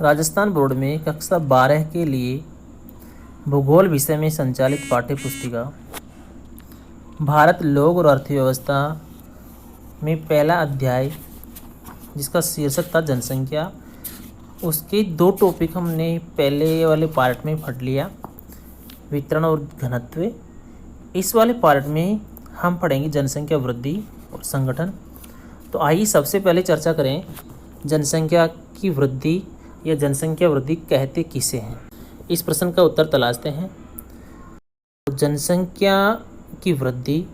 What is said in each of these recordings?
Rajasthan board में कक्षा 12 के लिए भूगोल विषय में संचालित पाठ्य पुस्तिका भारत लोक और अर्थव्यवस्था में पहला अध्याय जिसका शीर्षक था जनसंख्या, उसके 2 टॉपिक हमने पहले वाले पार्ट में पढ़ लिया, वितरण और घनत्व। इस वाले पार्ट में हम पढ़ेंगे जनसंख्या वृद्धि और संगठन। तो आइए सबसे पहले चर्चा करें जनसंख्या की वृद्धि या जनसंख्या वृद्धि कहते किसे हैं। इस प्रश्न का उत्तर तलाशते हैं। जनसंख्या की वृद्धि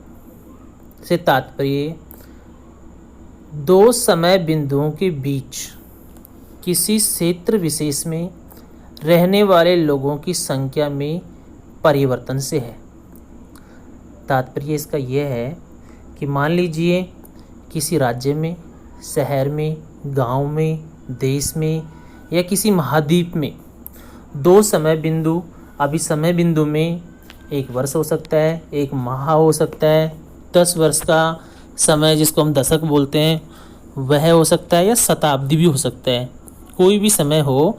से तात्पर्य 2 समय बिंदुओं के बीच किसी क्षेत्र विशेष में रहने वाले लोगों की संख्या में परिवर्तन से है। तात्पर्य इसका यह है कि मान लीजिए किसी राज्य में, शहर में, गांव में, देश में या किसी महाद्वीप में 2 समय बिंदु, अभी समय बिंदु में 1 वर्ष हो सकता है, 1 माह हो सकता है, 10 वर्ष का समय जिसको हम दशक बोलते हैं वह हो सकता है, या शताब्दी भी हो सकता है। कोई भी समय हो,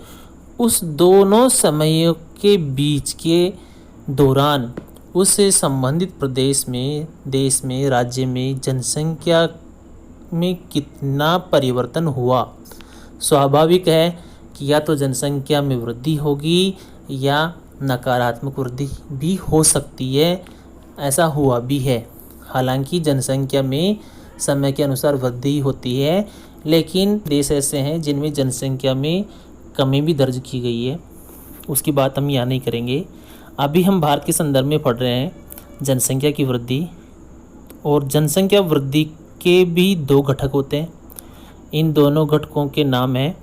उस दोनों समयों के बीच के दौरान उससे संबंधित प्रदेश में, देश में, राज्य में जनसंख्या में कितना परिवर्तन हुआ। स्वाभाविक है कि या तो जनसंख्या में वृद्धि होगी या नकारात्मक वृद्धि भी हो सकती है। ऐसा हुआ भी है। हालांकि जनसंख्या में समय के अनुसार वृद्धि होती है, लेकिन देश ऐसे हैं जिनमें जनसंख्या में कमी भी दर्ज की गई है। उसकी बात हम यहाँ नहीं करेंगे। अभी हम भारत के संदर्भ में पढ़ रहे हैं जनसंख्या की वृद्धि। और जनसंख्या वृद्धि के भी 2 घटक होते हैं। इन दोनों घटकों के नाम है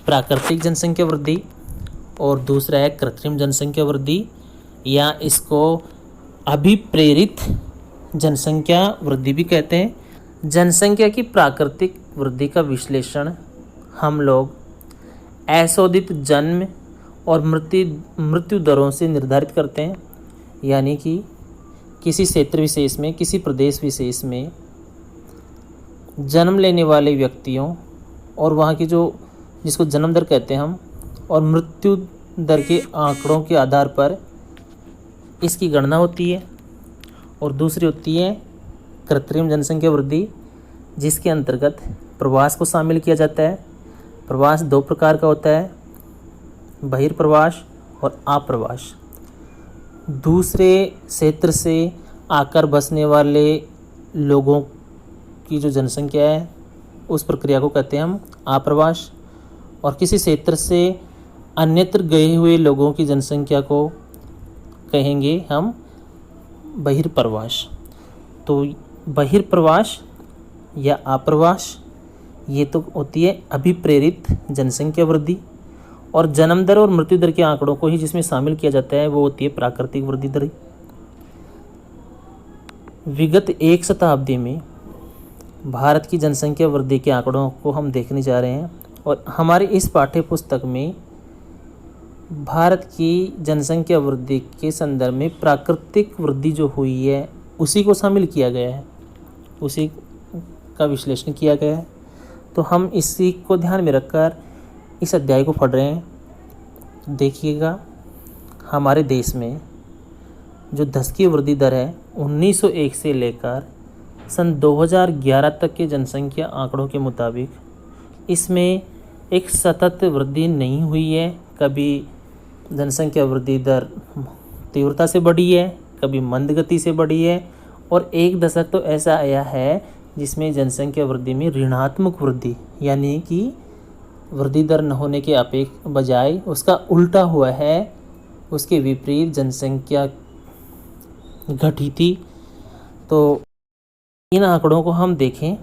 प्राकृतिक जनसंख्या वृद्धि और दूसरा है कृत्रिम जनसंख्या वृद्धि, या इसको अभिप्रेरित जनसंख्या वृद्धि भी कहते हैं। जनसंख्या की प्राकृतिक वृद्धि का विश्लेषण हम लोग अशोधित जन्म और मृत्यु दरों से निर्धारित करते हैं। यानी कि किसी क्षेत्र विशेष में, किसी प्रदेश विशेष में जन्म लेने वाले व्यक्तियों और वहाँ की जिसको जन्म दर कहते हैं हम, और मृत्यु दर के आंकड़ों के आधार पर इसकी गणना होती है। और दूसरी होती है कृत्रिम जनसंख्या वृद्धि, जिसके अंतर्गत प्रवास को शामिल किया जाता है। प्रवास 2 प्रकार का होता है, बहिर्प्रवास और आप्रवास। दूसरे क्षेत्र से आकर बसने वाले लोगों की जो जनसंख्या है उस प्रक्रिया को कहते हैं हम आप्रवास। और किसी क्षेत्र से अन्यत्र गए हुए लोगों की जनसंख्या को कहेंगे हम बहिर्प्रवास। तो बहिर्प्रवास या आप्रवास ये तो होती है अभिप्रेरित जनसंख्या वृद्धि। और जन्म दर और मृत्यु दर के आंकड़ों को ही जिसमें शामिल किया जाता है वो होती है प्राकृतिक वृद्धि दर। विगत 1 शताब्दी में भारत की जनसंख्या वृद्धि के आंकड़ों को हम देखने जा रहे हैं। और हमारी इस पाठ्य पुस्तक में भारत की जनसंख्या वृद्धि के संदर्भ में प्राकृतिक वृद्धि जो हुई है उसी को शामिल किया गया है, उसी का विश्लेषण किया गया है। तो हम इसी को ध्यान में रखकर इस अध्याय को पढ़ रहे हैं। देखिएगा, हमारे देश में जो दशकीय वृद्धि दर है 1901 से लेकर सन 2011 तक के जनसंख्या आंकड़ों के मुताबिक इसमें एक सतत वृद्धि नहीं हुई है। कभी जनसंख्या वृद्धि दर तीव्रता से बढ़ी है, कभी मंद गति से बढ़ी है, और 1 दशक तो ऐसा आया है जिसमें जनसंख्या वृद्धि में ऋणात्मक वृद्धि, यानी कि वृद्धि दर न होने के बजाय उसका उल्टा हुआ है, उसके विपरीत जनसंख्या घटी थी। तो इन आंकड़ों को हम देखें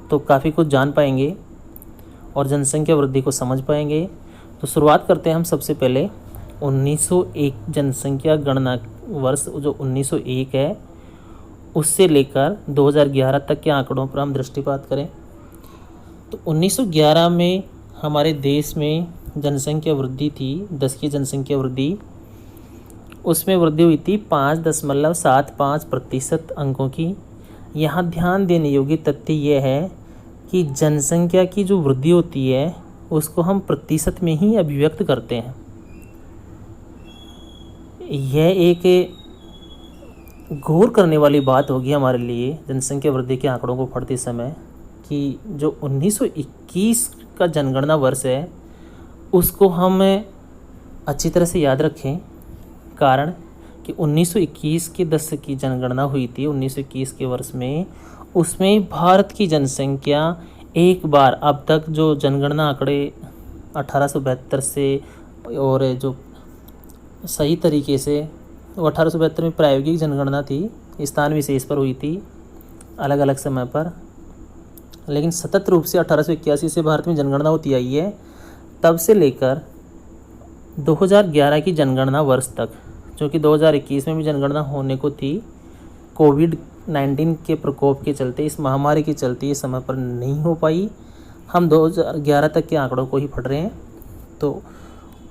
तो काफ़ी कुछ जान पाएंगे और जनसंख्या वृद्धि को समझ पाएंगे। तो शुरुआत करते हैं हम सबसे पहले 1901 जनसंख्या गणना वर्ष जो 1901 है उससे लेकर 2011 तक के आंकड़ों पर हम दृष्टिपात करें। तो 1911 में हमारे देश में जनसंख्या वृद्धि थी, दशकीय जनसंख्या वृद्धि, उसमें वृद्धि हुई थी 5.75% अंकों की। यहाँ ध्यान देने योग्य तथ्य यह है कि जनसंख्या की जो वृद्धि होती है उसको हम प्रतिशत में ही अभिव्यक्त करते हैं। यह एक गौर करने वाली बात होगी हमारे लिए जनसंख्या वृद्धि के आंकड़ों को पढ़ते समय कि जो 1921 का जनगणना वर्ष है उसको हम अच्छी तरह से याद रखें। कारण कि 1921 के दशक की जनगणना हुई थी 1921 के वर्ष में, उसमें भारत की जनसंख्या एक बार अब तक जो जनगणना आंकड़े 1872 से और जो सही तरीके से वो 1872 में प्रायोगिक जनगणना थी, स्थान विशेष पर हुई थी अलग अलग समय पर, लेकिन सतत रूप से 1881 से भारत में जनगणना होती आई है। तब से लेकर 2011 की जनगणना वर्ष तक, जो कि 2021 में भी जनगणना होने को थी, कोविड-19 के प्रकोप के चलते, इस महामारी के चलते ये समय पर नहीं हो पाई। हम 2011 तक के आंकड़ों को ही पढ़ रहे हैं। तो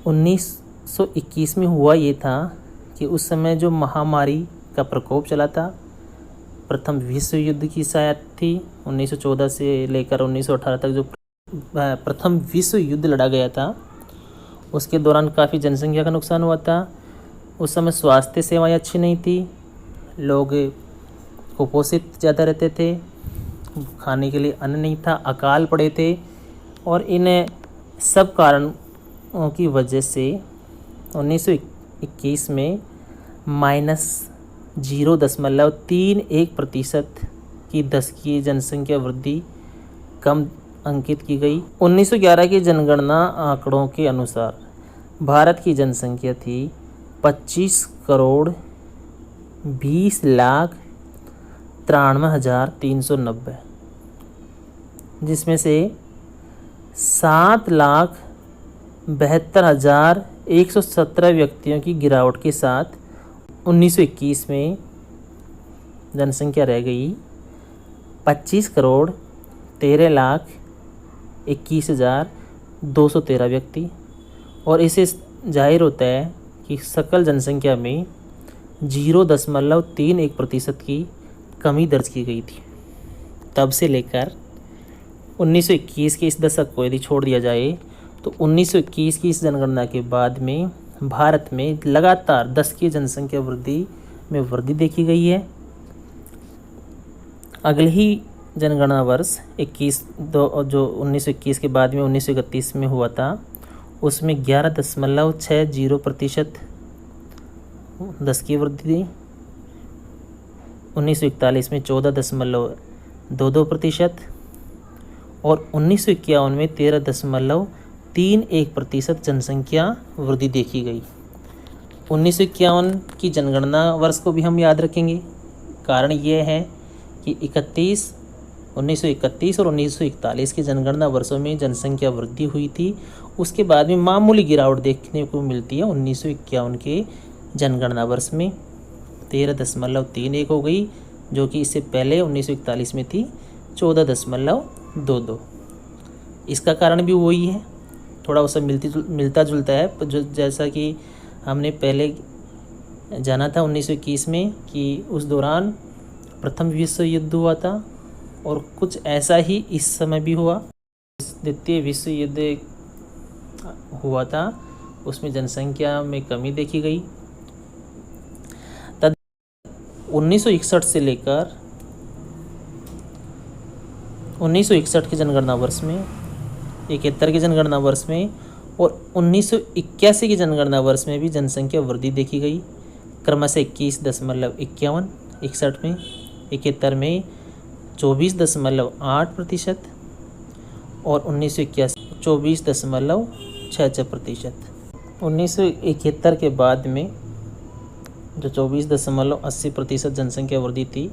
1921 में हुआ ये था कि उस समय जो महामारी का प्रकोप चला था, प्रथम विश्व युद्ध की शायद थी, 1914 से लेकर 1918 तक जो प्रथम विश्व युद्ध लड़ा गया था, उसके दौरान काफ़ी जनसंख्या का नुकसान हुआ था। उस समय स्वास्थ्य सेवाएं अच्छी नहीं थी, लोग कुपोषित ज़्यादा रहते थे, खाने के लिए अन्न नहीं था, अकाल पड़े थे, और इन सब कारणों की वजह से 1921 में -0.31% की दशकीय जनसंख्या वृद्धि कम अंकित की गई। 1911 की जनगणना आंकड़ों के अनुसार भारत की जनसंख्या थी 25,20,93,390, जिसमें से 7,72,117 व्यक्तियों की गिरावट के साथ 1921 में जनसंख्या रह गई 25,13,21,213 व्यक्ति। और इससे जाहिर होता है कि सकल जनसंख्या में 0.31% की कमी दर्ज की गई थी। तब से लेकर 1921 के इस दशक को यदि छोड़ दिया जाए तो 1921 की इस जनगणना के बाद में भारत में लगातार दशकीय जनसंख्या वृद्धि में वृद्धि देखी गई है। अगले ही जनगणना वर्ष 1921 के बाद में 1931 में हुआ था, उसमें 11.60% दशकीय वृद्धि थी। 1941 में 14.22% और 1951 में 13.31% जनसंख्या वृद्धि देखी गई। 1951 की जनगणना वर्ष को भी हम याद रखेंगे। कारण ये है कि 1931 और 1941 के जनगणना वर्षों में जनसंख्या वृद्धि हुई थी, उसके बाद में मामूली गिरावट देखने को मिलती है। 1951 के जनगणना वर्ष में 13.31 हो गई, जो कि इससे पहले 1941 में थी 14.22। इसका कारण भी वही है, थोड़ा उससे मिलता जुलता है, जो जैसा कि हमने पहले जाना था 1921 में कि उस दौरान प्रथम विश्व युद्ध हुआ था, और कुछ ऐसा ही इस समय भी हुआ। द्वितीय विश्व युद्ध हुआ था, उसमें जनसंख्या में कमी देखी गई। तब 1961 से लेकर 1961 के जनगणना वर्ष में, 71 के जनगणना वर्ष में और 1981 की जनगणना वर्ष में भी जनसंख्या वृद्धि देखी गई। क्रमशः 21.51, 61 में, 71 में 24.8% और 1981 24.66%। 1971 के बाद में जो 24.80% जनसंख्या वृद्धि थी,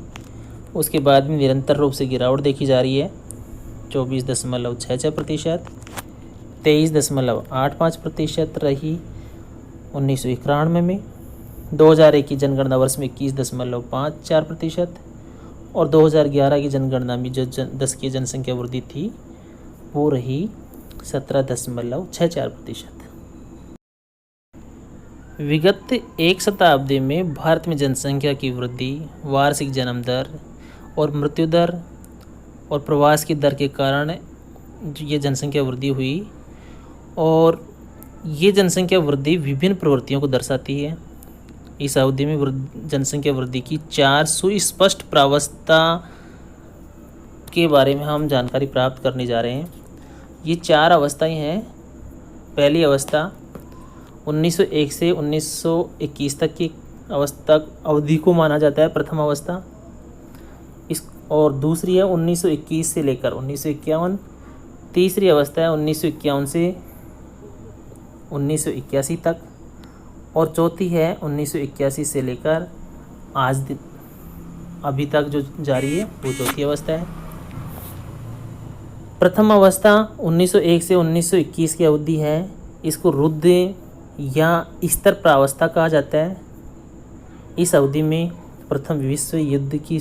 उसके बाद में निरंतर रूप से गिरावट देखी जा रही है। 24.66%, 23.85% रही 1991 में, 2001 की जनगणना वर्ष में 21.54% और 2011 की जनगणना में जो दशकीय जनसंख्या वृद्धि थी वो रही 17.64%। विगत एक शताब्दी में भारत में जनसंख्या की वृद्धि, वार्षिक जन्म दर और मृत्यु दर और प्रवास की दर के कारण ये जनसंख्या वृद्धि हुई। और ये जनसंख्या वृद्धि विभिन्न प्रवृत्तियों को दर्शाती है। इस अवधि में जनसंख्या वृद्धि की 4 सुस्पष्ट प्रावस्था के बारे में हम जानकारी प्राप्त करने जा रहे हैं। ये 4 अवस्थाएं हैं। पहली अवस्था 1901 से 1921 तक की अवधि को माना जाता है, प्रथम अवस्था। और दूसरी है 1921 से लेकर 1951। तीसरी अवस्था है 1951 से 1981 तक। और चौथी है 1981 से लेकर अभी तक जो जारी है वो चौथी अवस्था है। प्रथम अवस्था 1901 से 1921 की अवधि है। इसको रुद्ध या स्तर प्रावस्था कहा जाता है। इस अवधि में प्रथम विश्व युद्ध की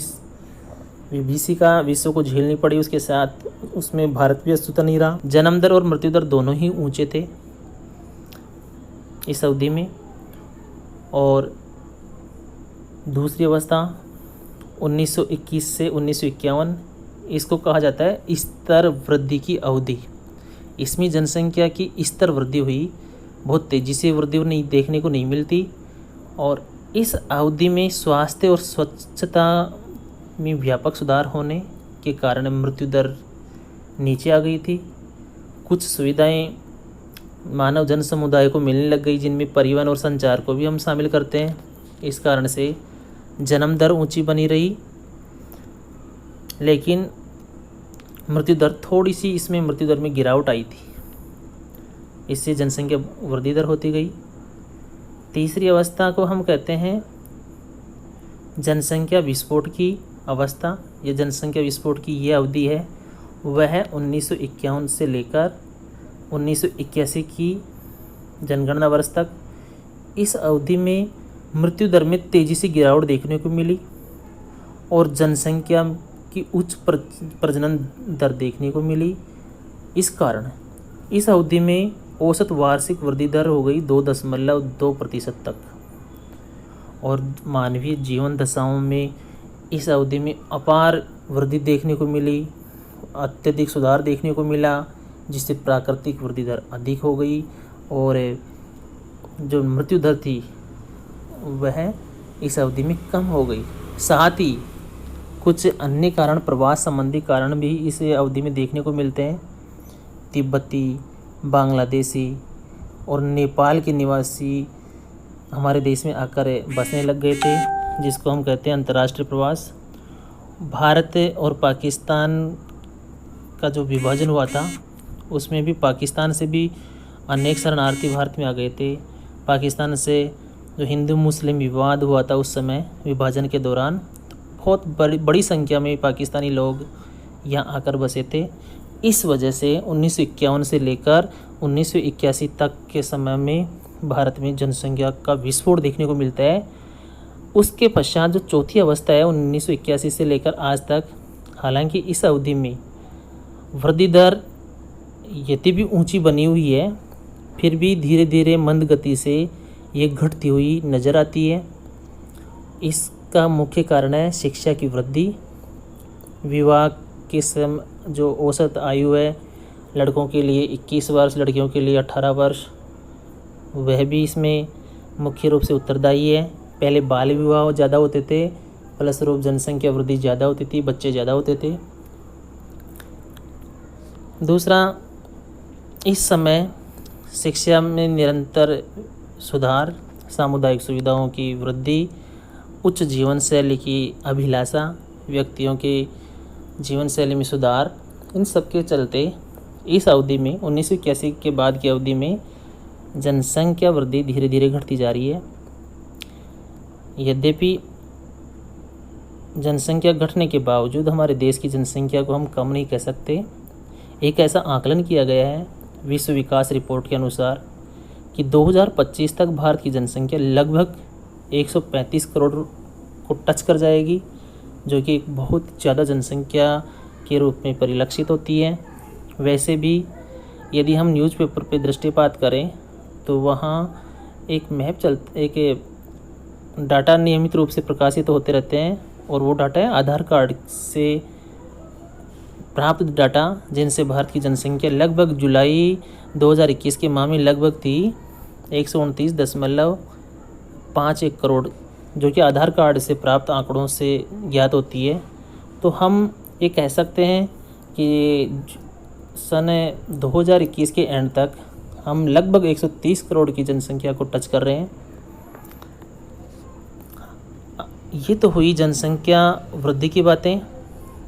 विभीषिका विश्व को झेलनी पड़ी, उसके साथ उसमें भारत भी अछूता नहीं रहा। जन्म दर और मृत्यु दर दोनों ही ऊंचे थे इस अवधि में। और दूसरी अवस्था 1921 से 1951, इसको कहा जाता है स्तर वृद्धि की अवधि। इसमें जनसंख्या की स्तर वृद्धि हुई, बहुत तेज़ी से वृद्धि नहीं देखने को नहीं मिलती। और इस अवधि में स्वास्थ्य और स्वच्छता में व्यापक सुधार होने के कारण मृत्यु दर नीचे आ गई थी। कुछ सुविधाएं मानव जन समुदाय को मिलने लग गई, जिनमें परिवहन और संचार को भी हम शामिल करते हैं। इस कारण से जन्म दर ऊंची बनी रही, लेकिन मृत्यु दर थोड़ी सी, इसमें मृत्यु दर में गिरावट आई थी। इससे जनसंख्या वृद्धि दर होती गई। तीसरी अवस्था को हम कहते हैं जनसंख्या विस्फोट की अवस्था। यह जनसंख्या विस्फोट की ये अवधि है, वह 1951 से लेकर 1981 की जनगणना वर्ष तक। इस अवधि में मृत्यु दर में तेज़ी से गिरावट देखने को मिली और जनसंख्या की उच्च प्रजनन दर देखने को मिली। इस कारण इस अवधि में औसत वार्षिक वृद्धि दर हो गई 2.2% तक। और मानवीय जीवन दशाओं में इस अवधि में अपार वृद्धि देखने को मिली, अत्यधिक सुधार देखने को मिला, जिससे प्राकृतिक वृद्धि दर अधिक हो गई और जो मृत्यु दर थी वह इस अवधि में कम हो गई। साथ ही कुछ अन्य कारण, प्रवास संबंधी कारण भी इस अवधि में देखने को मिलते हैं। तिब्बती, बांग्लादेशी और नेपाल के निवासी हमारे देश में आकर बसने लग गए थे, जिसको हम कहते हैं अंतर्राष्ट्रीय प्रवास। भारत और पाकिस्तान का जो विभाजन हुआ था, उसमें भी पाकिस्तान से भी अनेक शरणार्थी भारत में आ गए थे। पाकिस्तान से जो हिंदू मुस्लिम विवाद हुआ था उस समय विभाजन के दौरान, बहुत बड़ी संख्या में पाकिस्तानी लोग यहाँ आकर बसे थे। इस वजह से 1951 से लेकर 1981 तक के समय में भारत में जनसंख्या का विस्फोट देखने को मिलता है। उसके पश्चात जो चौथी अवस्था है 1981 से लेकर आज तक, हालांकि इस अवधि में वृद्धि दर यदि भी ऊंची बनी हुई है, फिर भी धीरे धीरे मंद गति से ये घटती हुई नज़र आती है। इसका मुख्य कारण है शिक्षा की वृद्धि। विवाह के समय जो औसत आयु है लड़कों के लिए 21 वर्ष, लड़कियों के लिए 18 वर्ष, वह भी इसमें मुख्य रूप से उत्तरदायी है। पहले बाल विवाह ज़्यादा होते थे, फलस्वरूप जनसंख्या वृद्धि ज़्यादा होती थी, बच्चे ज़्यादा होते थे। दूसरा, इस समय शिक्षा में निरंतर सुधार, सामुदायिक सुविधाओं की वृद्धि, उच्च जीवन शैली की अभिलाषा, व्यक्तियों के जीवन शैली में सुधार, इन सब के चलते इस अवधि में 1981 के बाद की अवधि में जनसंख्या वृद्धि धीरे धीरे घटती जा रही है। यद्यपि जनसंख्या घटने के बावजूद हमारे देश की जनसंख्या को हम कम नहीं कह सकते। एक ऐसा आकलन किया गया है विश्व विकास रिपोर्ट के अनुसार कि 2025 तक भारत की जनसंख्या लगभग 135 करोड़ को टच कर जाएगी, जो कि एक बहुत ज़्यादा जनसंख्या के रूप में परिलक्षित होती है। वैसे भी यदि हम न्यूज़पेपर पे दृष्टिपात करें तो वहाँ एक डाटा नियमित रूप से प्रकाशित होते रहते हैं, और वो डाटा है आधार कार्ड से प्राप्त डाटा, जिनसे भारत की जनसंख्या लगभग जुलाई 2021 के माह में लगभग थी 129.51 करोड़, जो कि आधार कार्ड से प्राप्त आंकड़ों से ज्ञात होती है। तो हम ये कह सकते हैं कि सन 2021 के एंड तक हम लगभग 130 करोड़ की जनसंख्या को टच कर रहे हैं। ये तो हुई जनसंख्या वृद्धि की बातें।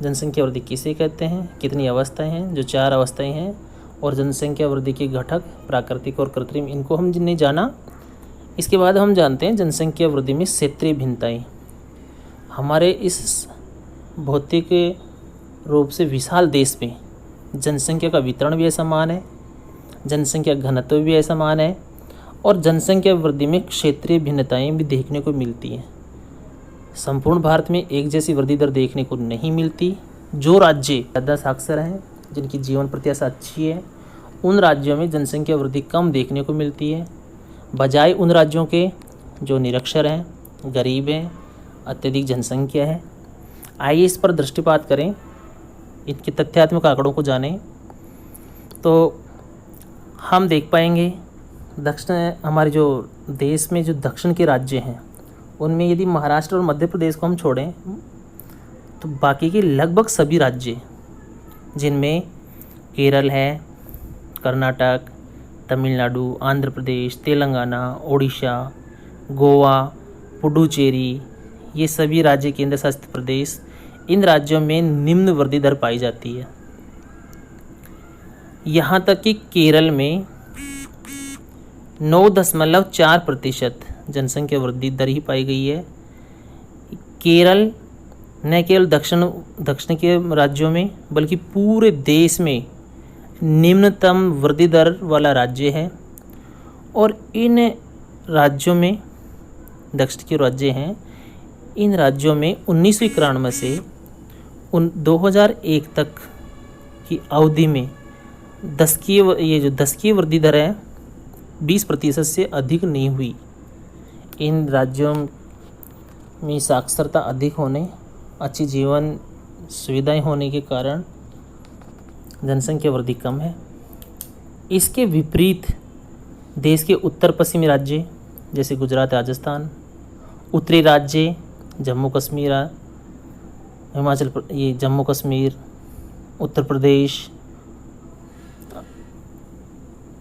जनसंख्या वृद्धि किसे कहते हैं, कितनी अवस्थाएं हैं, जो 4 अवस्थाएं हैं, और जनसंख्या वृद्धि के घटक प्राकृतिक और कृत्रिम, इनको हमने जाना। इसके बाद हम जानते हैं जनसंख्या वृद्धि में क्षेत्रीय भिन्नताएं। हमारे इस भौतिक रूप से विशाल देश में जनसंख्या का वितरण भी असमान है, जनसंख्या घनत्व भी असमान है, और जनसंख्या वृद्धि में क्षेत्रीय भिन्नताएं भी देखने को मिलती हैं। संपूर्ण भारत में एक जैसी वृद्धि दर देखने को नहीं मिलती। जो राज्य ज़्यादा साक्षर हैं, जिनकी जीवन प्रत्याशा अच्छी है, उन राज्यों में जनसंख्या वृद्धि कम देखने को मिलती है, बजाय उन राज्यों के जो निरक्षर हैं, गरीब हैं, अत्यधिक जनसंख्या है। आइए इस पर दृष्टिपात करें, इनके तथ्यात्मक आंकड़ों को जानें, तो हम देख पाएंगे हमारे जो देश में जो दक्षिण के राज्य हैं, उनमें यदि महाराष्ट्र और मध्य प्रदेश को हम छोड़ें तो बाकी के लगभग सभी राज्य, जिनमें केरल है, कर्नाटक, तमिलनाडु, आंध्र प्रदेश, तेलंगाना, ओडिशा, गोवा, पुडुचेरी, ये सभी राज्य केंद्र शासित प्रदेश, इन राज्यों में निम्न वृद्धि दर पाई जाती है। यहाँ तक कि केरल में 9.4% जनसंख्या वृद्धि दर ही पाई गई है। केरल न केवल दक्षिण के राज्यों में बल्कि पूरे देश में निम्नतम वृद्धि दर वाला राज्य है। और इन राज्यों में, दक्षिण के राज्य हैं, इन राज्यों में 1991 से 2001 तक की अवधि में दशकीय वृद्धि दर है 20% से अधिक नहीं हुई। इन राज्यों में साक्षरता अधिक होने, अच्छी जीवन सुविधाएं होने के कारण जनसंख्या वृद्धि कम है। इसके विपरीत देश के उत्तर पश्चिमी राज्य जैसे गुजरात, राजस्थान, उत्तरी राज्य जम्मू कश्मीर, जम्मू कश्मीर, उत्तर प्रदेश,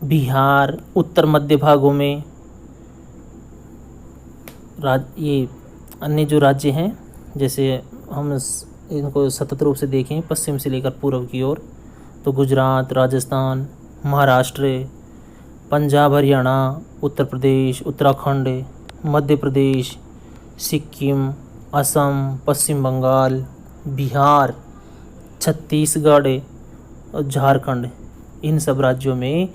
बिहार, उत्तर मध्य भागों में ये अन्य जो राज्य हैं, जैसे हम इनको सतत रूप से देखें पश्चिम से लेकर पूर्व की ओर, तो गुजरात, राजस्थान, महाराष्ट्र, पंजाब, हरियाणा, उत्तर प्रदेश, उत्तराखंड, मध्य प्रदेश, सिक्किम, असम, पश्चिम बंगाल, बिहार, छत्तीसगढ़ और झारखंड, इन सब राज्यों में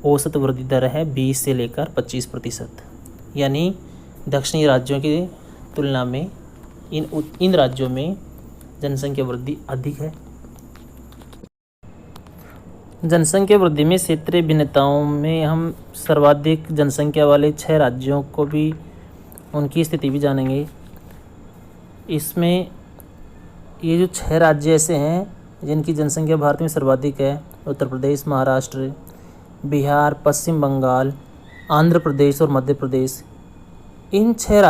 औसत वृद्धि दर है 20 से लेकर 25%। यानी दक्षिणी राज्यों की तुलना में इन राज्यों में जनसंख्या वृद्धि अधिक है। जनसंख्या वृद्धि में क्षेत्रीय भिन्नताओं में हम सर्वाधिक जनसंख्या वाले 6 राज्यों को भी, उनकी स्थिति भी जानेंगे। इसमें ये जो 6 राज्य ऐसे हैं जिनकी जनसंख्या भारत में सर्वाधिक है: उत्तर प्रदेश, महाराष्ट्र, बिहार, पश्चिम बंगाल, आंध्र प्रदेश और मध्य प्रदेश। इन 6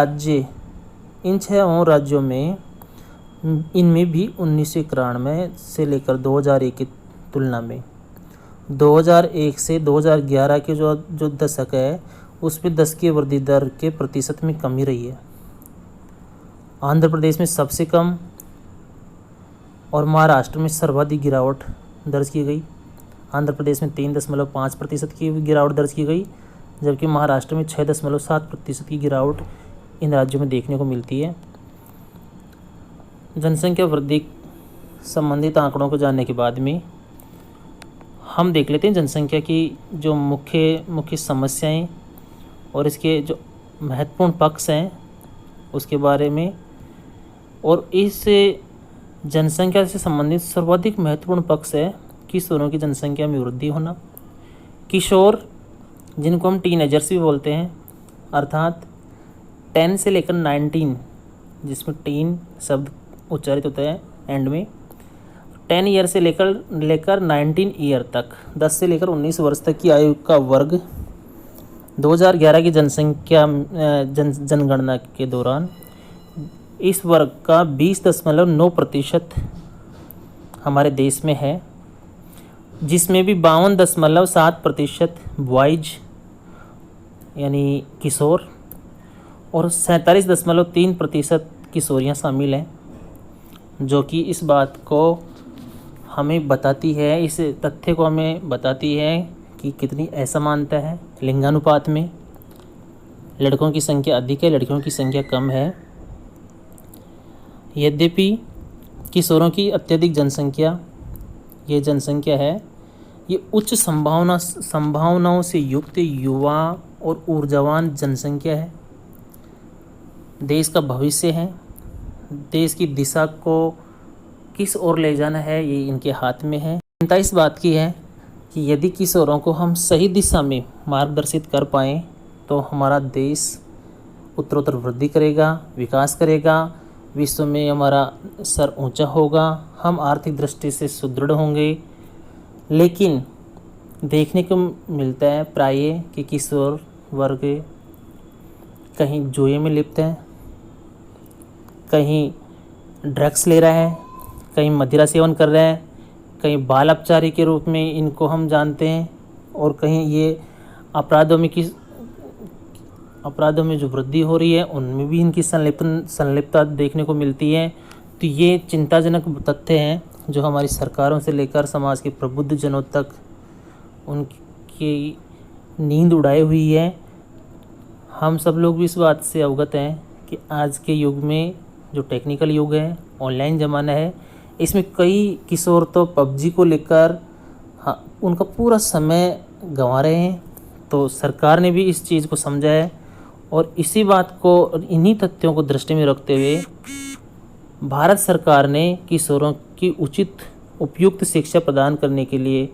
राज्यों में इनमें भी 1991 से लेकर 2001 की तुलना में 2001 से 2011 के जो दशक है उसमें दशकीय वृद्धि दर के प्रतिशत में कमी रही है। आंध्र प्रदेश में सबसे कम और महाराष्ट्र में सर्वाधिक गिरावट दर्ज की गई। आंध्र प्रदेश में 3.5% की गिरावट दर्ज की गई, जबकि महाराष्ट्र में 6.7% की गिरावट इन राज्यों में देखने को मिलती है। जनसंख्या वृद्धि संबंधित आंकड़ों को जानने के बाद में हम देख लेते हैं जनसंख्या की जो मुख्य समस्याएं और इसके जो महत्वपूर्ण पक्ष हैं उसके बारे में। और इस जनसंख्या से संबंधित सर्वाधिक महत्वपूर्ण पक्ष है किशोरों की जनसंख्या में वृद्धि होना। किशोर, जिनको हम टीनेजर्स भी बोलते हैं, अर्थात 10 से लेकर 19, जिसमें टीन शब्द उच्चारित होता है एंड में, 10 ईयर से लेकर 19 ईयर तक, 10 से लेकर 19 वर्ष तक की आयु का वर्ग 2011 की जनगणना के दौरान इस वर्ग का 20.9% हमारे देश में है, जिसमें भी 52.7% बॉयज यानी किशोर और 47.3% किशोरियाँ शामिल हैं, जो कि इस बात को हमें बताती है, इस तथ्य को हमें बताती है कि कितनी असमानता है लिंगानुपात में। लड़कों की संख्या अधिक है, लड़कियों की संख्या कम है। यद्यपि किशोरों की अत्यधिक जनसंख्या, ये जनसंख्या है, ये उच्च संभावनाओं से युक्त युवा और ऊर्जावान जनसंख्या है, देश का भविष्य है। देश की दिशा को किस ओर ले जाना है ये इनके हाथ में है। चिंता इस बात की है कि यदि किशोरों को हम सही दिशा में मार्गदर्शित कर पाएँ तो हमारा देश उत्तरोत्तर वृद्धि करेगा, विकास करेगा, विश्व में हमारा सर ऊंचा होगा, हम आर्थिक दृष्टि से सुदृढ़ होंगे। लेकिन देखने को मिलता है प्रायः कि किशोर वर्ग कहीं जुए में लिप्त है, कहीं ड्रग्स ले रहा है, कहीं मदिरा सेवन कर रहा है, कहीं बाल अपचारी के रूप में इनको हम जानते हैं, और कहीं ये अपराधों में जो वृद्धि हो रही है उनमें भी इनकी संलिप्तता देखने को मिलती है। तो ये चिंताजनक तथ्य हैं जो हमारी सरकारों से लेकर समाज के प्रबुद्ध जनों तक उनकी नींद उड़ाई हुई है। हम सब लोग भी इस बात से अवगत हैं कि आज के युग में जो टेक्निकल युग है, ऑनलाइन ज़माना है, इसमें कई किशोर तो पबजी को लेकर उनका पूरा समय गंवा रहे हैं। तो सरकार ने भी इस चीज़ को समझा है और इसी बात को और इन्हीं तथ्यों को दृष्टि में रखते हुए भारत सरकार ने किशोरों की उचित उपयुक्त शिक्षा प्रदान करने के लिए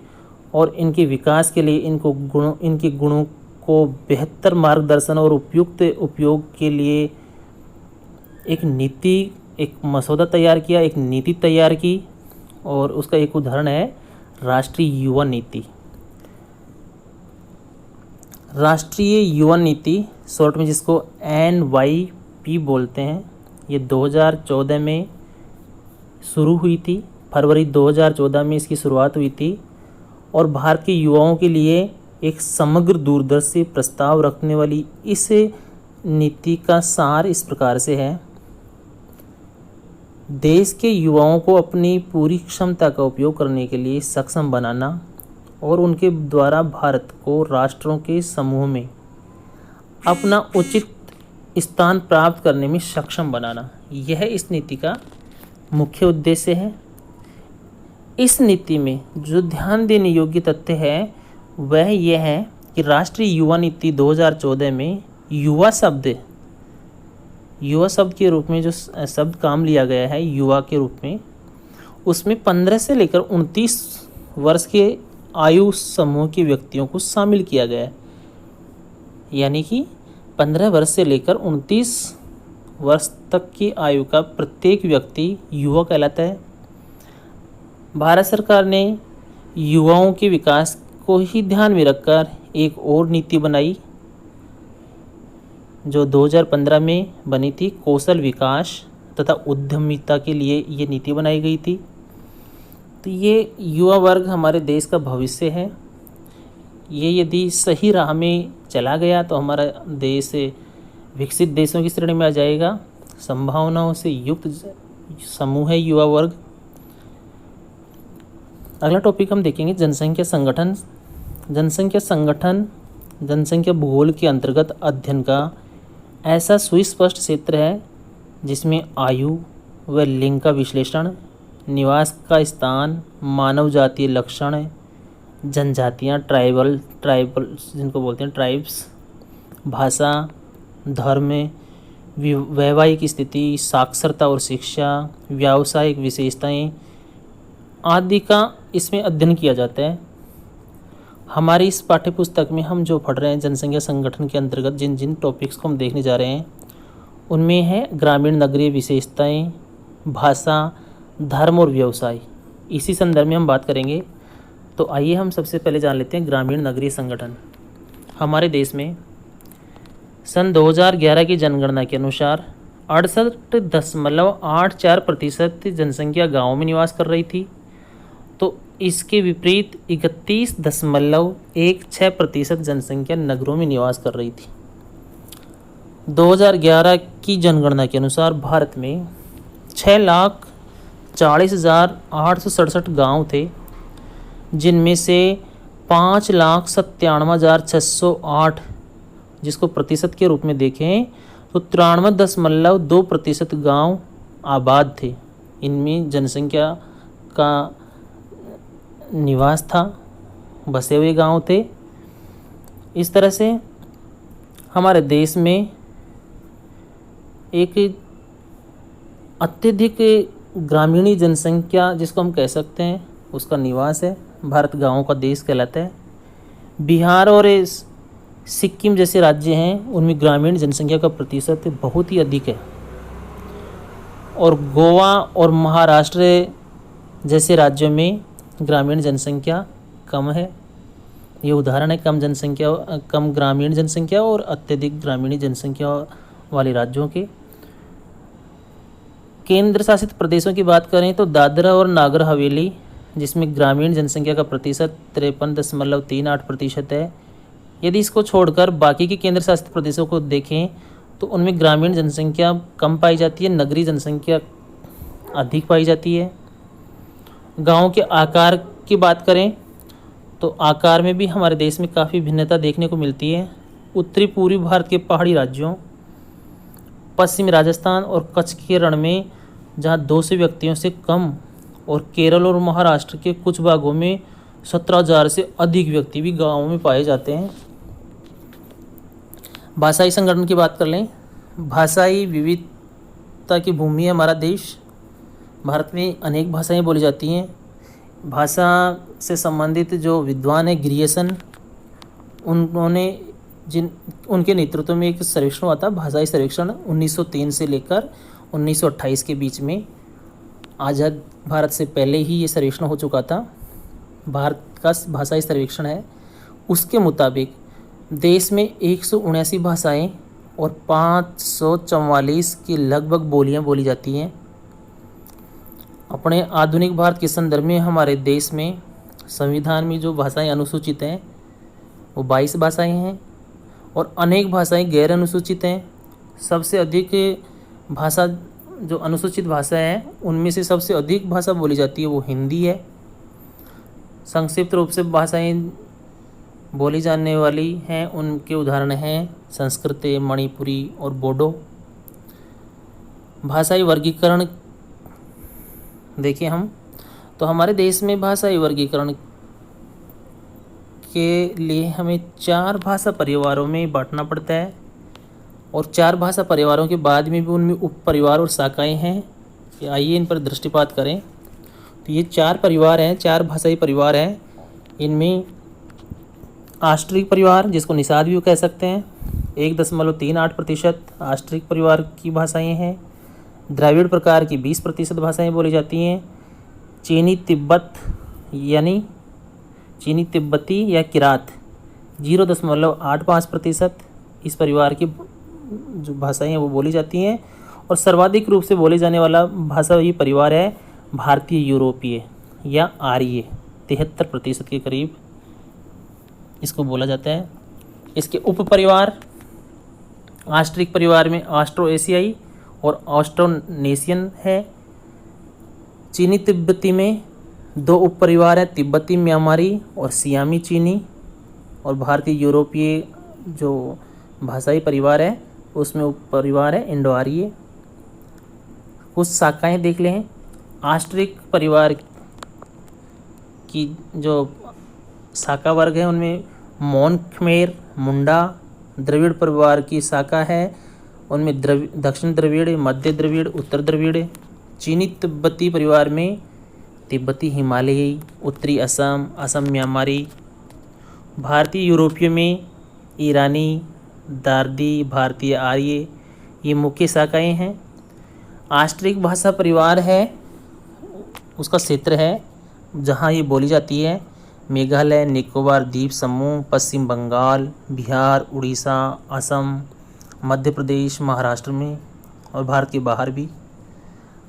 और इनके विकास के लिए इनके गुणों को बेहतर मार्गदर्शन और उपयुक्त उपयोग के लिए एक मसौदा तैयार किया, एक नीति तैयार की, और उसका एक उदाहरण है राष्ट्रीय युवा नीति। राष्ट्रीय युवा नीति शॉर्ट में जिसको NYP बोलते हैं, ये 2014 में शुरू हुई थी। फरवरी 2014 में इसकी शुरुआत हुई थी और भारत के युवाओं के लिए एक समग्र दूरदर्शी प्रस्ताव रखने वाली इस नीति का सार इस प्रकार से है। देश के युवाओं को अपनी पूरी क्षमता का उपयोग करने के लिए सक्षम बनाना और उनके द्वारा भारत को राष्ट्रों के समूह में अपना उचित स्थान प्राप्त करने में सक्षम बनाना, यह इस नीति का मुख्य उद्देश्य है। इस नीति में जो ध्यान देने योग्य तथ्य है वह यह है कि राष्ट्रीय युवा नीति 2014 में युवा शब्द के रूप में जो शब्द काम लिया गया है युवा के रूप में, उसमें 15 से लेकर 29 वर्ष के आयु समूह के व्यक्तियों को शामिल किया गया है। यानी कि 15 वर्ष से लेकर 29 वर्ष तक की आयु का प्रत्येक व्यक्ति युवा कहलाता है। भारत सरकार ने युवाओं के विकास को ही ध्यान में रखकर एक और नीति बनाई जो 2015 में बनी थी। कौशल विकास तथा उद्यमिता के लिए ये नीति बनाई गई थी। तो ये युवा वर्ग हमारे देश का भविष्य है। ये यदि सही राह में चला गया तो हमारा देश विकसित देशों की श्रेणी में आ जाएगा। संभावनाओं से युक्त समूह है युवा वर्ग। अगला टॉपिक हम देखेंगे जनसंख्या संगठन। जनसंख्या भूगोल के अंतर्गत अध्ययन का ऐसा सुस्पष्ट क्षेत्र है जिसमें आयु व लिंग का विश्लेषण, निवास का स्थान, मानव जातीय लक्षण, जनजातियाँ, ट्राइबल जिनको बोलते हैं ट्राइब्स, भाषा, धर्म, वैवाहिक स्थिति, साक्षरता और शिक्षा, व्यावसायिक विशेषताएं आदि का इसमें अध्ययन किया जाता है। हमारी इस पाठ्यपुस्तक में हम जो पढ़ रहे हैं जनसंख्या संगठन के अंतर्गत जिन जिन टॉपिक्स को हम देखने जा रहे हैं उनमें है ग्रामीण नगरीय विशेषताएं, भाषा, धर्म और व्यवसाय। इसी संदर्भ में हम बात करेंगे। तो आइए हम सबसे पहले जान लेते हैं ग्रामीण नगरीय संगठन। हमारे देश में सन 2011 की जनगणना के अनुसार 68.84% जनसंख्या गाँव में निवास कर रही थी। तो इसके विपरीत 31.16% जनसंख्या नगरों में निवास कर रही थी। 2011 की जनगणना के अनुसार भारत में 6,40,867 गांव थे, जिनमें से 5,97,608 जिसको प्रतिशत के रूप में देखें तो 93.2% गाँव आबाद थे। इनमें जनसंख्या का निवास था, बसे हुए गांव थे। इस तरह से हमारे देश में एक अत्यधिक ग्रामीणी जनसंख्या जिसको हम कह सकते हैं उसका निवास है। भारत गाँवों का देश कहलाता है। बिहार और सिक्किम जैसे राज्य हैं, उनमें ग्रामीण जनसंख्या का प्रतिशत बहुत ही अधिक है। और गोवा और महाराष्ट्र जैसे राज्यों में ग्रामीण जनसंख्या कम है। ये उदाहरण है कम ग्रामीण जनसंख्या और अत्यधिक ग्रामीण जनसंख्या वाले राज्यों के। केंद्र शासित प्रदेशों की बात करें तो दादरा और नागर हवेली, जिसमें ग्रामीण जनसंख्या का प्रतिशत 53.38% है। यदि इसको छोड़कर बाकी के केंद्र शासित प्रदेशों को देखें तो उनमें ग्रामीण जनसंख्या कम पाई जाती है, नगरीय जनसंख्या अधिक पाई जाती है। गाँव के आकार की बात करें तो आकार में भी हमारे देश में काफ़ी भिन्नता देखने को मिलती है। उत्तरी पूर्वी भारत के पहाड़ी राज्यों, पश्चिमी राजस्थान और कच्छ के रण में जहाँ 200 व्यक्तियों से कम, और केरल और महाराष्ट्र के कुछ भागों में 17,000 से अधिक व्यक्ति भी गाँवों में पाए जाते हैं। भाषाई संगठन की बात कर लें। भाषाई विविधता की भूमि है हमारा देश। भारत में अनेक भाषाएं बोली जाती हैं। भाषा से संबंधित जो विद्वान हैं ग्रियर्सन, उनके नेतृत्व में एक सर्वेक्षण हुआ था, भाषाई सर्वेक्षण 1903 से लेकर 1928 के बीच में। आज़ाद भारत से पहले ही ये सर्वेक्षण हो चुका था। भारत का भाषाई सर्वेक्षण है। उसके मुताबिक देश में 179 भाषाएं और 544 की लगभग बोलियां बोली जाती हैं। अपने आधुनिक भारत के संदर्भ में हमारे देश में संविधान में जो भाषाएं अनुसूचित हैं वो 22 भाषाएं हैं और अनेक भाषाएं गैर अनुसूचित हैं। सबसे अधिक भाषा जो अनुसूचित भाषा है उनमें से सबसे अधिक भाषा बोली जाती है वो हिंदी है। संक्षिप्त रूप से भाषाएं बोली जाने वाली हैं उनके उदाहरण हैं संस्कृत, मणिपुरी और बोडो। भाषाई वर्गीकरण देखें हम तो हमारे देश में भाषाई वर्गीकरण के लिए हमें 4 भाषा परिवारों में बांटना पड़ता है और 4 भाषा परिवारों के बाद में भी उनमें उप परिवार और शाखाएं हैं। आइए इन पर दृष्टिपात करें। तो ये 4 परिवार हैं, 4 भाषाई परिवार हैं। इनमें आष्ट्रिक परिवार, जिसको निषाद भी कह सकते हैं, 1.38% आष्ट्रिक परिवार की भाषाएं हैं। द्रविड़ प्रकार की 20% भाषाएं बोली जाती हैं। चीनी तिब्बती या किरात 0.85% इस परिवार की जो भाषाएं हैं वो बोली जाती हैं। और सर्वाधिक रूप से बोले जाने वाला भाषा ये परिवार है भारतीय यूरोपीय या आर्य, 73% के करीब इसको बोला जाता है। इसके उप परिवार आष्ट्रिक परिवार में ऑस्ट्रो एशियाई और ऑस्ट्रोनेशियन है। चीनी तिब्बती में 2 उप परिवार हैं, तिब्बती म्यांमारी और सियामी चीनी। और भारतीय यूरोपीय जो भाषाई परिवार है उसमें उप परिवार है इंडो आर्य। कुछ शाखाएं देख लें। आष्ट्रिक परिवार की जो शाखा वर्ग है उनमें मोन खमेर, मुंडा। द्रविड़ परिवार की शाखा है उनमें दक्षिण द्रविड़, मध्य द्रविड़, उत्तर द्रविड़। चीनी तिब्बती परिवार में तिब्बती हिमालयी, उत्तरी असम, असम म्यांमारी। भारतीय यूरोपीय में ईरानी, दार्दी, भारतीय आर्य ये मुख्य शाखाएं हैं। आष्ट्रिक भाषा परिवार है, उसका क्षेत्र है जहाँ ये बोली जाती है मेघालय, निकोबार द्वीप समूह, पश्चिम बंगाल, बिहार, उड़ीसा, असम, मध्य प्रदेश, महाराष्ट्र में और भारत के बाहर भी।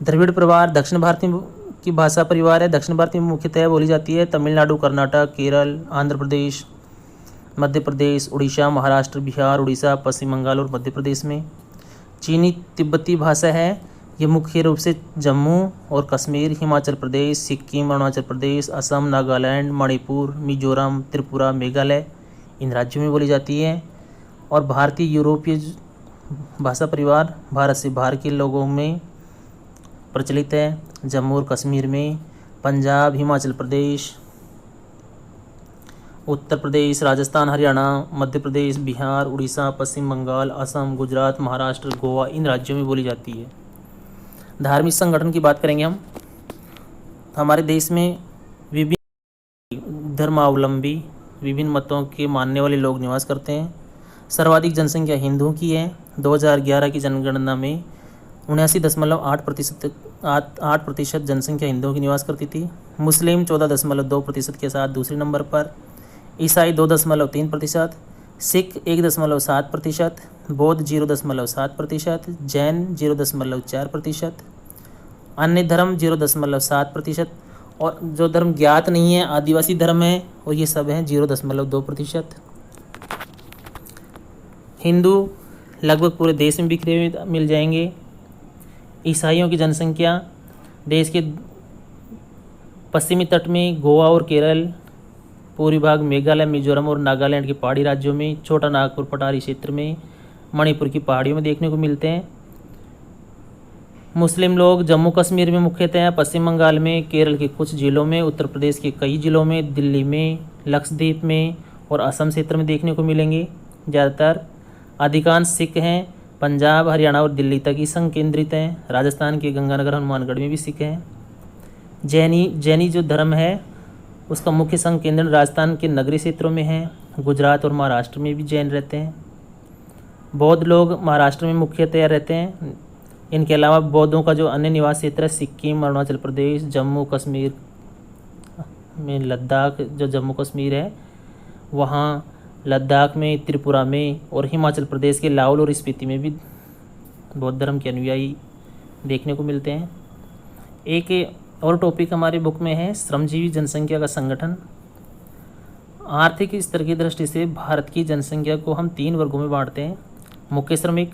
द्रविड़ परिवार दक्षिण भारत की भाषा परिवार है। दक्षिण भारत में मुख्यतः बोली जाती है तमिलनाडु, कर्नाटक, केरल, आंध्र प्रदेश, मध्य प्रदेश, उड़ीसा, महाराष्ट्र, बिहार, उड़ीसा, पश्चिम बंगाल और मध्य प्रदेश में। चीनी तिब्बती भाषा है। ये मुख्य रूप से जम्मू और कश्मीर, हिमाचल प्रदेश, सिक्किम, अरुणाचल प्रदेश, असम, नागालैंड, मणिपुर, मिजोरम, त्रिपुरा, मेघालय इन राज्यों में बोली जाती है। और भारतीय यूरोपीय भाषा परिवार भारत से बाहर के लोगों में प्रचलित है। जम्मू और कश्मीर में पंजाब, हिमाचल प्रदेश, उत्तर प्रदेश, राजस्थान, हरियाणा, मध्य प्रदेश, बिहार, उड़ीसा, पश्चिम बंगाल, असम, गुजरात, महाराष्ट्र, गोवा इन राज्यों में बोली जाती है। धार्मिक संगठन की बात करेंगे हम। हमारे देश में विभिन्न धर्मावलंबी, विभिन्न मतों के मानने वाले लोग निवास करते हैं। सर्वाधिक जनसंख्या हिंदुओं की है। 2011 की जनगणना में 79.8% जनसंख्या हिंदुओं की निवास करती थी। मुस्लिम 14.2% के साथ दूसरे नंबर पर, ईसाई 2.3%, सिख 1.7%, बौद्ध 0.7%, जैन 0.4%, अन्य धर्म 0.7% और जो धर्म ज्ञात नहीं है आदिवासी धर्म है और ये सब हैं 0.2%। हिंदू लगभग पूरे देश में बिखरे हुए मिल जाएंगे। ईसाइयों की जनसंख्या देश के पश्चिमी तट में गोवा और केरल, पूर्वी भाग मेघालय, मिजोरम और नागालैंड के पहाड़ी राज्यों में, छोटा नागपुर पठारी क्षेत्र में, मणिपुर की पहाड़ियों में देखने को मिलते हैं। मुस्लिम लोग जम्मू कश्मीर में मुख्यतः पश्चिम बंगाल में, केरल के कुछ जिलों में, उत्तर प्रदेश के कई जिलों में, दिल्ली में, लक्षद्वीप में और असम क्षेत्र में देखने को मिलेंगे। ज़्यादातर अधिकांश सिख हैं। पंजाब, हरियाणा और दिल्ली तक ही संघ केंद्रित हैं। राजस्थान के गंगानगर, हनुमानगढ़ में भी सिख हैं। जैनी जो धर्म है उसका मुख्य संघ केंद्र राजस्थान के नगरीय क्षेत्रों में है। गुजरात और महाराष्ट्र में भी जैन रहते हैं। बौद्ध लोग महाराष्ट्र में मुख्यतः रहते हैं। इनके अलावा बौद्धों का जो अन्य निवास क्षेत्र है सिक्किम, अरुणाचल प्रदेश, जम्मू कश्मीर में, लद्दाख जो जम्मू कश्मीर है वहाँ, लद्दाख में, त्रिपुरा में और हिमाचल प्रदेश के लाहौल और स्पीति में भी बौद्ध धर्म के अनुयायी देखने को मिलते हैं। एक और टॉपिक हमारे बुक में है श्रमजीवी जनसंख्या का संगठन। आर्थिक स्तर की दृष्टि से भारत की जनसंख्या को हम 3 वर्गों में बांटते हैं: मुख्य श्रमिक,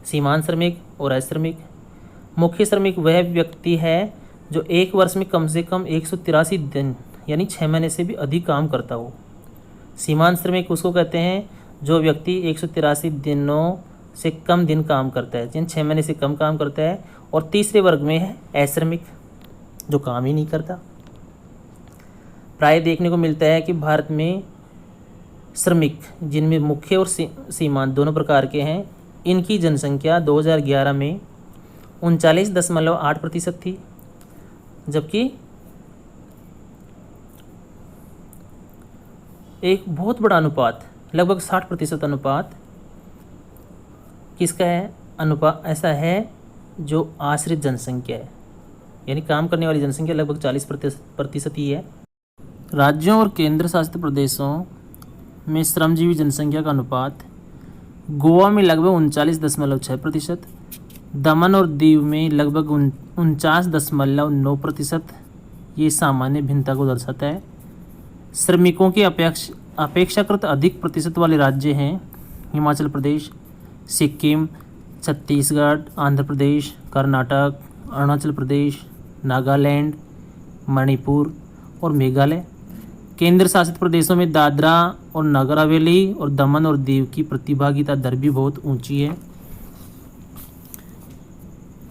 सीमांत श्रमिक और अश्रमिक। मुख्य श्रमिक वह व्यक्ति है जो एक वर्ष में कम से कम 183 दिन यानी 6 महीने से भी अधिक काम करता हो। सीमांत श्रमिक उसको कहते हैं जो व्यक्ति 183 दिनों से कम दिन काम करता है, जिन 6 महीने से कम काम करता है। और तीसरे वर्ग में है अश्रमिक जो काम ही नहीं करता। प्राय देखने को मिलता है कि भारत में श्रमिक जिनमें मुख्य और सीमांत दोनों प्रकार के हैं, इनकी जनसंख्या 2011 में 39.8% थी, जबकि एक बहुत बड़ा अनुपात लगभग 60% अनुपात किसका है? अनुपात ऐसा है जो आश्रित जनसंख्या है, यानी काम करने वाली जनसंख्या लगभग 40% ही है। राज्यों और केंद्र शासित प्रदेशों में श्रमजीवी जनसंख्या का अनुपात गोवा में लगभग 39.6%, दमन और दीव में लगभग 49.9%। ये सामान्य भिन्नता को दर्शाता है। श्रमिकों की अपेक्षाकृत अधिक प्रतिशत वाले राज्य हैं हिमाचल प्रदेश, सिक्किम, छत्तीसगढ़, आंध्र प्रदेश, कर्नाटक, अरुणाचल प्रदेश, नागालैंड, मणिपुर और मेघालय। केंद्र शासित प्रदेशों में दादरा और नगर हवेली और दमन और दीव की प्रतिभागिता दर भी बहुत ऊंची है।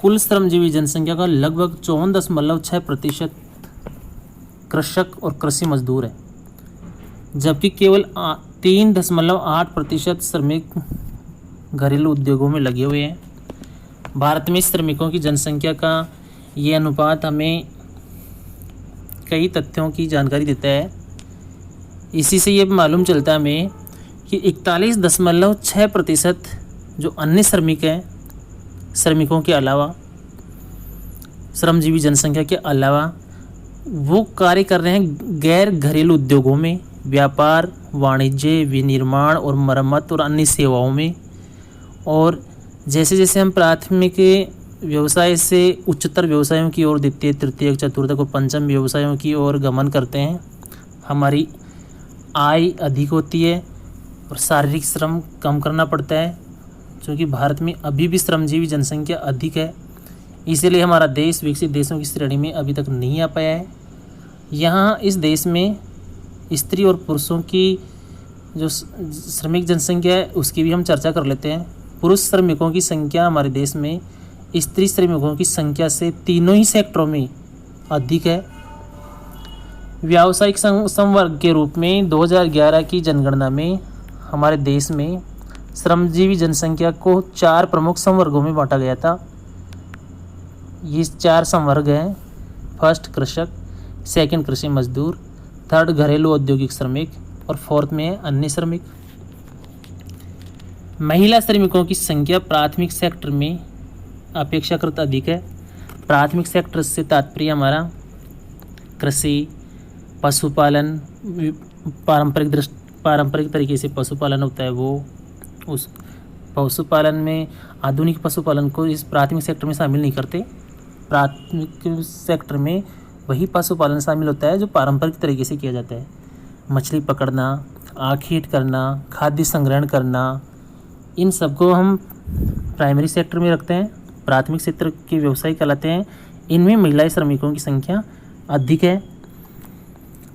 कुल श्रमजीवी जनसंख्या का लगभग 54.6% कृषक और कृषि मजदूर है, जबकि केवल 3.8% श्रमिक घरेलू उद्योगों में लगे हुए हैं। भारत में श्रमिकों की जनसंख्या का ये अनुपात हमें कई तथ्यों की जानकारी देता है। इसी से ये मालूम चलता है हमें कि 41.6% जो अन्य श्रमिक हैं, श्रमिकों के अलावा, श्रमजीवी जनसंख्या के अलावा वो कार्य कर रहे हैं गैर घरेलू उद्योगों में, व्यापार, वाणिज्य, विनिर्माण और मरम्मत और अन्य सेवाओं में। और जैसे जैसे हम प्राथमिक व्यवसाय से उच्चतर व्यवसायों की ओर, द्वितीय, तृतीय, चतुर्थक और पंचम व्यवसायों की ओर गमन करते हैं, हमारी आय अधिक होती है और शारीरिक श्रम कम करना पड़ता है, क्योंकि भारत में अभी भी श्रमजीवी जनसंख्या अधिक है। इसीलिए हमारा देश विकसित देशों की श्रेणी में अभी तक नहीं आ पाया है। यहाँ इस देश में स्त्री और पुरुषों की जो श्रमिक जनसंख्या है उसकी भी हम चर्चा कर लेते हैं। पुरुष श्रमिकों की संख्या हमारे देश में स्त्री श्रमिकों की संख्या से तीनों ही सेक्टरों में अधिक है। व्यावसायिक संवर्ग के रूप में 2011 की जनगणना में हमारे देश में श्रमजीवी जनसंख्या को 4 प्रमुख संवर्गों में बांटा गया था। ये 4 संवर्ग हैं। फर्स्ट कृषक, सेकंड कृषि मजदूर, थर्ड घरेलू औद्योगिक श्रमिक और फोर्थ में है अन्य श्रमिक। महिला श्रमिकों की संख्या प्राथमिक सेक्टर में अपेक्षाकृत अधिक है। प्राथमिक सेक्टर से तात्पर्य हमारा कृषि, पशुपालन, पारंपरिक तरीके से पशुपालन होता है वो, उस पशुपालन में आधुनिक पशुपालन को इस प्राथमिक सेक्टर में शामिल नहीं करते। प्राथमिक सेक्टर में वही पशुपालन शामिल होता है जो पारंपरिक तरीके से किया जाता है। मछली पकड़ना, आँख हीट करना, खाद्य संग्रहण करना, इन सबको हम प्राइमरी सेक्टर में रखते हैं। प्राथमिक क्षेत्र के व्यवसाय कहलाते हैं। इनमें महिला श्रमिकों की संख्या अधिक है।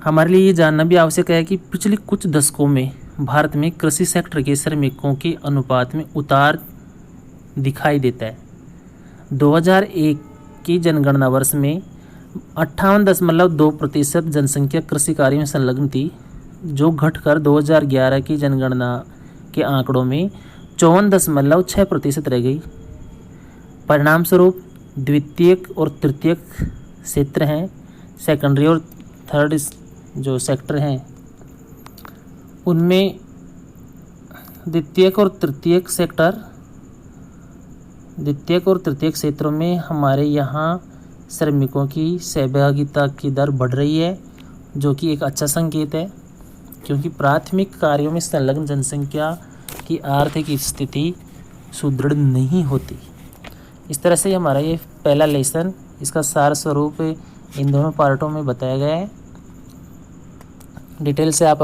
हमारे लिए ये जानना भी आवश्यक है कि पिछले कुछ दशकों में भारत में कृषि सेक्टर के श्रमिकों के अनुपात में उतार दिखाई देता है। 2001 की जनगणना वर्ष में 58.2% जनसंख्या कृषि कार्य में संलग्न थी, जो घटकर 2011 की जनगणना के आंकड़ों में 54.6% रह गई। परिणाम स्वरूप द्वितीयक और तृतीयक क्षेत्र हैं, सेकेंडरी और थर्ड जो सेक्टर हैं, उनमें द्वितीयक और तृतीयक क्षेत्रों में हमारे यहाँ श्रमिकों की सहभागिता की दर बढ़ रही है, जो कि एक अच्छा संकेत है, क्योंकि प्राथमिक कार्यों में संलग्न जनसंख्या की आर्थिक स्थिति सुदृढ़ नहीं होती। इस तरह से हमारा ये पहला लेसन, इसका सार स्वरूप इन दोनों पार्टों में बताया गया है। डिटेल से आप